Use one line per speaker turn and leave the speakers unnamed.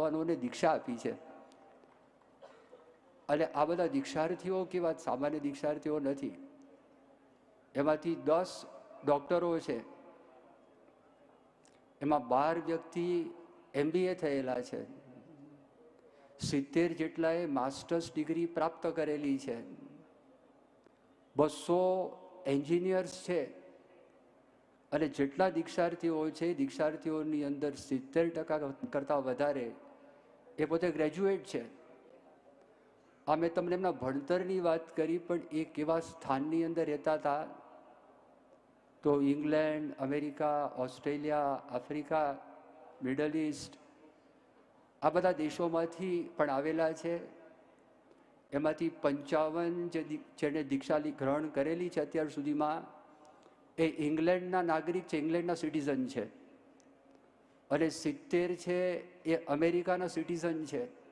આગેવાનોને દીક્ષા આપી છે. અને આ બધા દીક્ષાર્થીઓ કેવા સામાન્ય દીક્ષાર્થીઓ નથી. એમાંથી 10 ડૉક્ટરો છે, એમાં 12 વ્યક્તિ MBA થયેલા છે, 70 જેટલાએ માસ્ટર્સ ડિગ્રી પ્રાપ્ત કરેલી છે, 200 એન્જિનિયર્સ છે. અને જેટલા દીક્ષાર્થીઓ છે, દીક્ષાર્થીઓની અંદર 70% કરતાં વધારે એ પોતે ગ્રેજ્યુએટ છે. આ મેં તમને એમના ભણતરની વાત કરી, પણ એ કેવા સ્થાનની અંદર રહેતા હતા તો England, America, Australia, Africa, middle east, આ બધા દેશોમાંથી પણ આવેલા છે. એમાંથી 55 જેણે દીક્ષા ગ્રહણ કરેલી છે અત્યાર સુધીમાં, એ ઇંગ્લેન્ડના નાગરિક છે, ઇંગ્લેન્ડના સિટીઝન છે. અને 70 છે એ અમેરિકાના સિટીઝન છે.